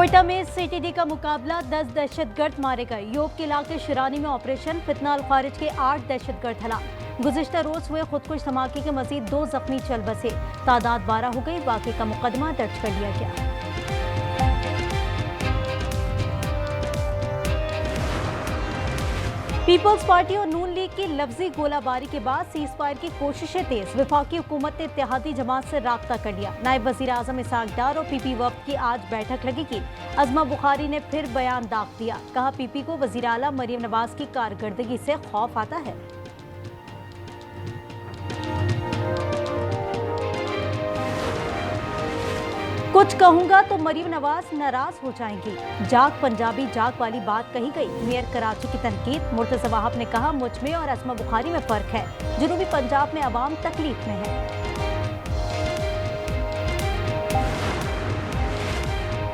कोयटा में सीटीडी का मुकाबला, 10 दहशतगर्द मारे गए। योग के इलाके शिरानी में ऑपरेशन फितना अल खारिज के 8 दहशतगर्द हलाक। गुज़िश्ता रोज हुए खुदकुश धमाके के मजीद 2 जख्मी चल बसे, तादाद 12 हो गई। वाक़े का मुकदमा दर्ज कर लिया गया। पीपल्स पार्टी और नून लीग की लफ्जी गोलाबारी के बाद सीज फायर की कोशिशें तेज। वफाकी हुकूमत ने इत्तेहादी जमात से राब्ता कर लिया। नायब वज़ीर आज़म इसहाक डार और पीपी वफ्द की आज बैठक लगेगी। अज़मा बुखारी ने फिर बयान दाग दिया, कहा पीपी को वज़ीर आला मरियम नवाज की कारकर्दगी से खौफ आता है। कुछ कहूंगा तो मरियम नवाज नाराज हो जाएंगी। जाग पंजाबी जाग वाली बात कही गई। मेयर कराची की तनकीद। मुर्तज़ा वहाब ने कहा मुझ में और अज़मा बुखारी में फर्क है। जनूबी पंजाब में अवाम तकलीफ में है।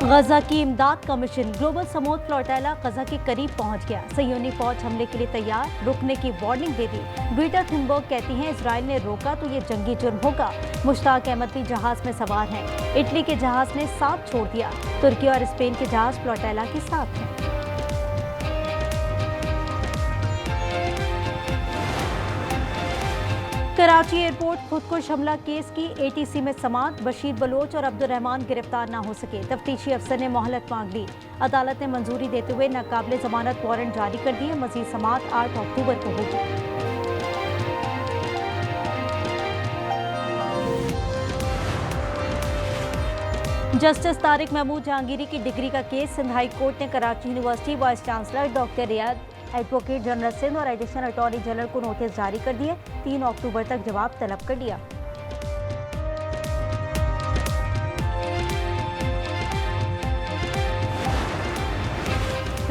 गजा की इमदाद का मिशन। ग्लोबल समूह फ्लोटाइला गजा के करीब पहुंच गया। सह्यूनी फौज हमले के लिए तैयार, रुकने की वार्निंग दे दी। ग्रीटा थुनबर्ग कहती हैं इसराइल ने रोका तो ये जंगी जुर्म होगा। मुश्ताक अहमद भी जहाज में सवार हैं। इटली के जहाज ने साथ छोड़ दिया। तुर्की और स्पेन के जहाज फ्लोटाइला के साथ हैं। कराची एयरपोर्ट खुदकुश हमला केस की एटीसी में समाअत। बशीर बलोच और अब्दुल रहमान गिरफ्तार न हो सके। तफ्तीशी अफसर ने मोहलत मांग ली। अदालत ने मंजूरी देते हुए नाकाबिले जमानत वारंट जारी कर दिए। मजीद समाअत 8 अक्टूबर को होगी। जस्टिस तारिक महमूद जहांगीरी की डिग्री का केस। सिंध हाई कोर्ट ने Karachi university vice chancellor doctor Riyad, advocate general Sindh और एडिशनल अटॉर्नी जनरल को नोटिस जारी कर दिए। 3 अक्टूबर तक जवाब तलब कर लिया।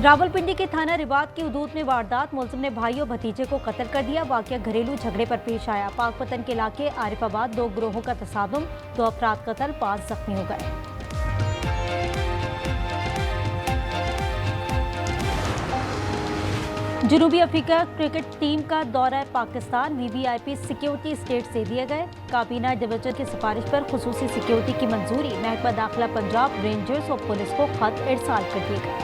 रावलपिंडी के थाना रिबात की हदूद में वारदात। मुलजिम ने भाई और भतीजे को कत्ल कर दिया। वाकया घरेलू झगड़े पर पेश आया। पाकपतन के इलाके आरिफाबाद 2 गिरोहों का तसादुम। 2 अफराद कत्ल, 5 जख्मी हो गए। जनूबी अफ्रीका क्रिकेट टीम का दौरा पाकिस्तान। वीवीआईपी सिक्योरिटी स्टेट से दिए गए। काबीना डिवीजन की सिफारिश पर खुसूसी सिक्योरिटी की मंजूरी। महकमा दाखिला पंजाब, रेंजर्स और पुलिस को खत इरसाल कर दिए गए।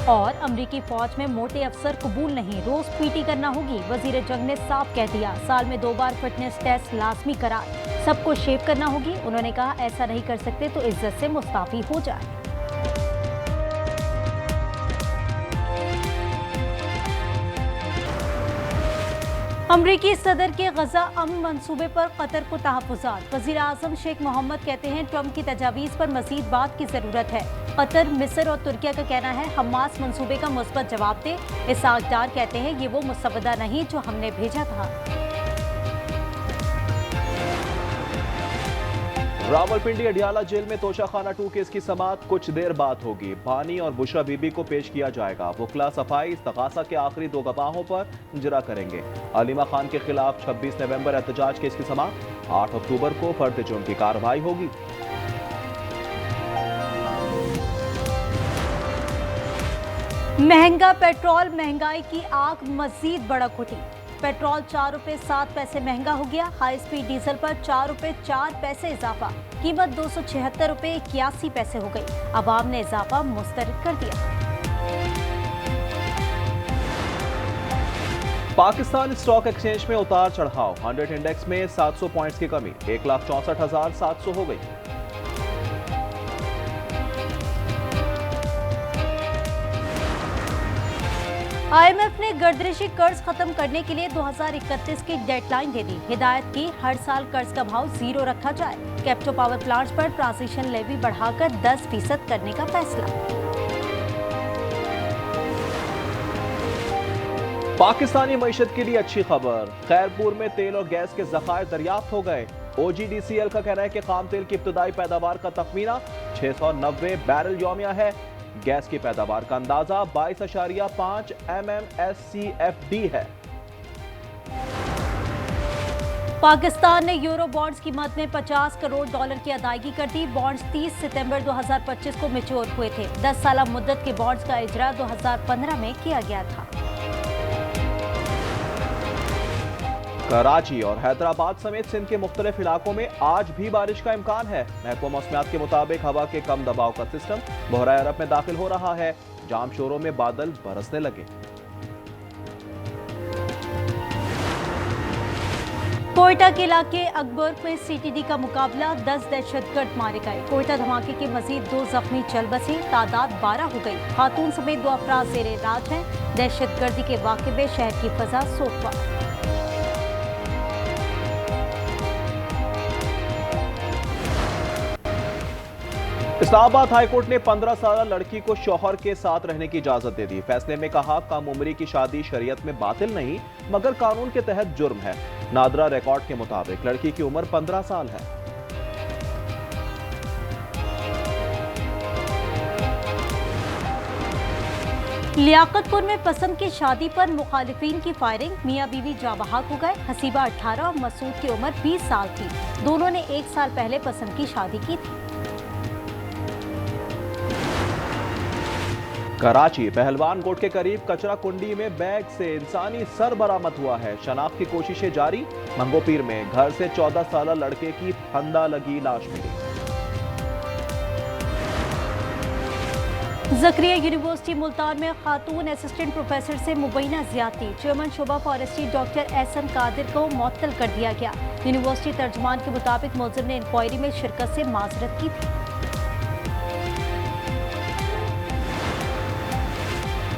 और अमरीकी फौज में मोटे अफसर कबूल नहीं, रोज पीटी करना होगी। वजीर जंग ने साफ कह दिया, साल में 2 बार फिटनेस टेस्ट लाजमी करार। सबको शेव करना होगी। उन्होंने कहा ऐसा नहीं कर सकते तो इज्जत से मुस्ताफी हो जाए। अमरीकी सदर के गजा अमन मंसूबे पर कतर को तहफ़्फ़ुज़ात। वज़ीर आज़म शेख मोहम्मद कहते हैं ट्रंप की तजावीज़ पर मज़ीद बात की ज़रूरत है। कतर, मिस्र और तुर्किया का कहना है हमास मंसूबे का मुस्बत जवाब दे। इसहाक डार कहते हैं ये वो मुसवदा नहीं जो हमने भेजा था। रावलपिंडी अडियाला जेल में तोशाखाना 2 केस की समाअत कुछ देर बाद होगी। बानी और बुशरा बीबी को पेश किया जाएगा। वकला सफाई इस्तगासा के आखिरी 2 गवाहों पर इजरा करेंगे। अलीमा खान के खिलाफ 26 नवंबर एहतजाज केस की समाअत। 8 अक्टूबर को फर्द जुर्म की कार्रवाई होगी। महंगा पेट्रोल, महंगाई की आग मजीद भड़क उठी। पेट्रोल 4 रुपए 7 पैसे महंगा हो गया। हाई स्पीड डीजल पर 4 रुपए 4 पैसे इजाफा। कीमत 276 रुपए 81 पैसे हो गई। अवाम ने इजाफा मुस्तरद कर दिया। पाकिस्तान स्टॉक एक्सचेंज में उतार चढ़ाव। 100 इंडेक्स में 700 पॉइंट्स की कमी, 1,64,700 हो गई। IMF ने गर्दिशी कर्ज खत्म करने के लिए 2031 की डेडलाइन दे दी। हिदायत की हर साल कर्ज का भाव 0 रखा जाए। कैप्टो पावर प्लांट्स पर ट्रांसमिशन लेवी बढ़ाकर 10% करने का फैसला। पाकिस्तानी मईशत के लिए अच्छी खबर। खैरपुर में तेल और गैस के जखायर दरियाफ्त हो गए। OGDCL का कहना है कि खाम तेल की इब्तदाई पैदावार का तखमीना 690 बैरल यौमिया है। गैस की पैदावार का अंदाजा 22.5 MMSCFD है। पाकिस्तान ने यूरो बॉन्ड्स की मद में $50 करोड़ की अदायगी कर दी। बॉन्ड्स 30 सितंबर 2025 को मैच्योर हुए थे। 10 साल मुद्दत के बॉन्ड्स का इजरा 2015 में किया गया था। कराची और हैदराबाद समेत सिंध के मुख्तलिफ इलाकों में आज भी बारिश का इम्कान है। महकमा मौसमियात के मुताबिक हवा के कम दबाव का सिस्टम बहरा अरब में दाखिल हो रहा है। जाम शोरों में बादल बरसने लगे। कोयटा के इलाके अकबर में सीटीडी का मुकाबला, 10 दहशतगर्द मारे गए। कोयटा धमाके के मजीद 2 जख्मी चल बसे, तादाद 12 हो गई। खातून समेत 2 अफराद जेर इलाज हैं। दहशतगर्दी के वाक़े में शहर की फजा सोगवार। इस्लामाबाद हाईकोर्ट ने 15 साल लड़की को शौहर के साथ रहने की इजाजत दे दी। फैसले में कहा, कम उम्री की शादी शरीयत में बातिल नहीं मगर कानून के तहत जुर्म है। नादरा रिकॉर्ड के मुताबिक लड़की की उम्र 15 साल है। लियाकतपुर में पसंद की शादी पर मुखालिफिन की फायरिंग, मियां बीवी जाँ बहक हो गए। हसीबा 18 और मसूद की उम्र 20 साल थी। दोनों ने 1 साल पहले पसंद की शादी की थी। कराची पहलवान कोट के करीब कचरा कुंडी में बैग से इंसानी सर बरामद हुआ है। शनाख्त की कोशिशें जारी। मंगोपीर में घर से 14 साल लड़के की फंदा लगी लाश मिली। ज़करिया यूनिवर्सिटी मुल्तान में खातून असिस्टेंट प्रोफेसर से मुबैना ज्यादती, चेयरमैन शोबा फॉरेस्ट्री डॉक्टर एहसन कादिर को मुअत्तल कर दिया गया। यूनिवर्सिटी तर्जुमान के मुताबिक मुलजिम ने इंक्वायरी में शिरकत से माजरत की थी।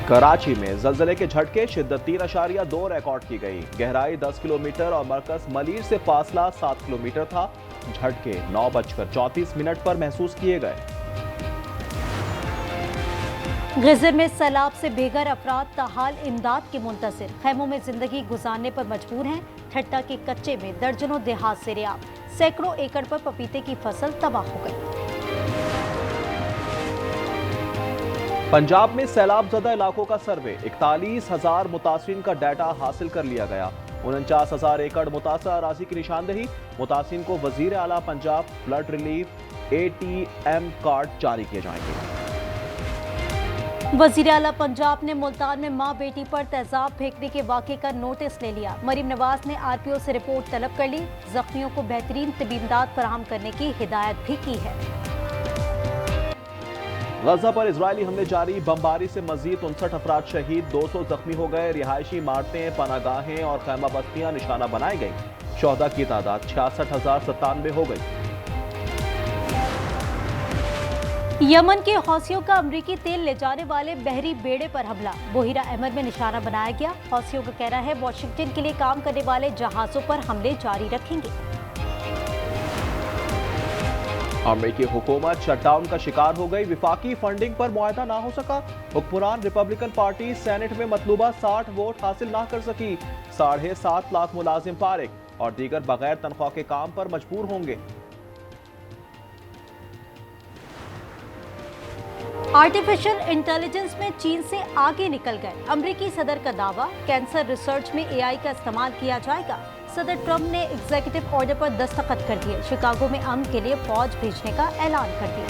कराची में ज़लज़ले के झटके, शिद्दत 3.2 रिकॉर्ड की गई। गहराई 10 किलोमीटर और मरकज मलीर से फासला 7 किलोमीटर था। झटके 9:34 पर महसूस किए गए। गजर में सैलाब से बेघर अफराद ताहाल इमदाद के मुंतज़िर, खैमों में जिंदगी गुजारने पर मजबूर हैं। ठट्टा के कच्चे में दर्जनों देहात से रियाब, सैकड़ों एकड़ पर पपीते की फसल तबाह हो गई। पंजाब में सैलाब ज़दा इलाकों का सर्वे, 41,000 मुतासिरीन का डाटा हासिल कर लिया गया। 49,000 एकड़ मुतासर अराजी की निशानदही। मुतासिरीन को वजीर आला Punjab flood relief ATM card जारी किए जाएंगे। वजीर आला पंजाब ने मुल्तान में मां बेटी पर तेजाब फेंकने के वाक़े का नोटिस ले लिया। मरीम नवाज ने RPO से रिपोर्ट तलब कर ली। जख्मियों को बेहतरीन तबी इमदाद फराहम करने की हिदायत भी की है। गजा पर इजरायली हमले जारी, बमबारी से मजीद 59 अफराद शहीद, 200 जख्मी हो गए। रिहायशी इमारतें, पनागाहें और खैमा बस्तियां निशाना बनाई गई। शोहदा की तादाद 66,097 हो गई। यमन के हौसियों का अमरीकी तेल ले जाने वाले बहरी बेड़े पर हमला, बोहिरा अहमर में निशाना बनाया गया। हौसियों का कहना है वाशिंगटन के लिए काम करने वाले जहाजों पर हमले जारी रखेंगे। अमेरिकी हुकूमत शटडाउन का शिकार हो गई। विफाकी फंडिंग पर मुआहदा ना हो सका। हुक्मरान रिपब्लिकन पार्टी सेनेट में मतलूबा 60 वोट हासिल ना कर सकी। 7.5 लाख मुलाजिम फारिग और दीगर बगैर तनख्वाह के काम पर मजबूर होंगे। आर्टिफिशियल इंटेलिजेंस में चीन से आगे निकल गए। अमेरिकी सदर का दावा, कैंसर रिसर्च में AI का इस्तेमाल किया जाएगा। सदर ट्रंप ने एग्जीक्यूटिव ऑर्डर पर दस्तखत कर दिए। शिकागो में अमन के लिए फौज भेजने का ऐलान कर दिया।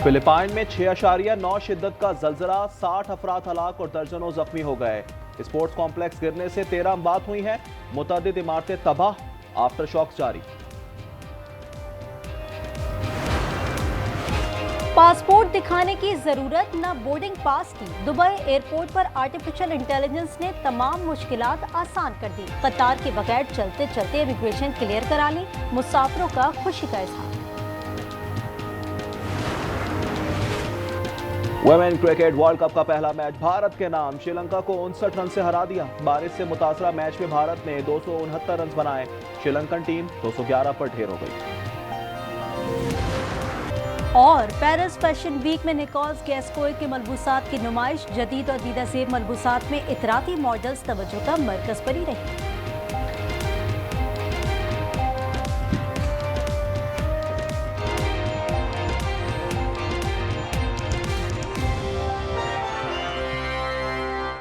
फिलिपाइन में 6.9 शिद्दत का जलजला, 60 अफराद हलाक और दर्जनों जख्मी हो गए। स्पोर्ट्स कॉम्प्लेक्स गिरने से 13 अमवात हुई हैं। मुतअद्दिद इमारतें तबाह, आफ्टर शॉक्स जारी। पासपोर्ट दिखाने की जरूरत न बोर्डिंग पास की। दुबई एयरपोर्ट पर आर्टिफिशियल इंटेलिजेंस ने तमाम मुश्किलात आसान कर दी। कतार के बगैर चलते चलते इमिग्रेशन क्लियर करा ली। मुसाफिरों का खुशी का इजहार। वुमेन क्रिकेट वर्ल्ड कप का पहला मैच भारत के नाम, श्रीलंका को 59 रन से हरा दिया। बारिश से मुतासरा मैच में भारत ने 269 रन बनाए। श्रीलंकन टीम 211 पर ढेर हो गई। और पेरिस फैशन वीक में निकोल्स गैस्कोय के मलबूसात की नुमाइश, जदीद और दीदा ज़ेब मलबूसात में इतराती मॉडल्स तवज्जो का मरकज बनी रही।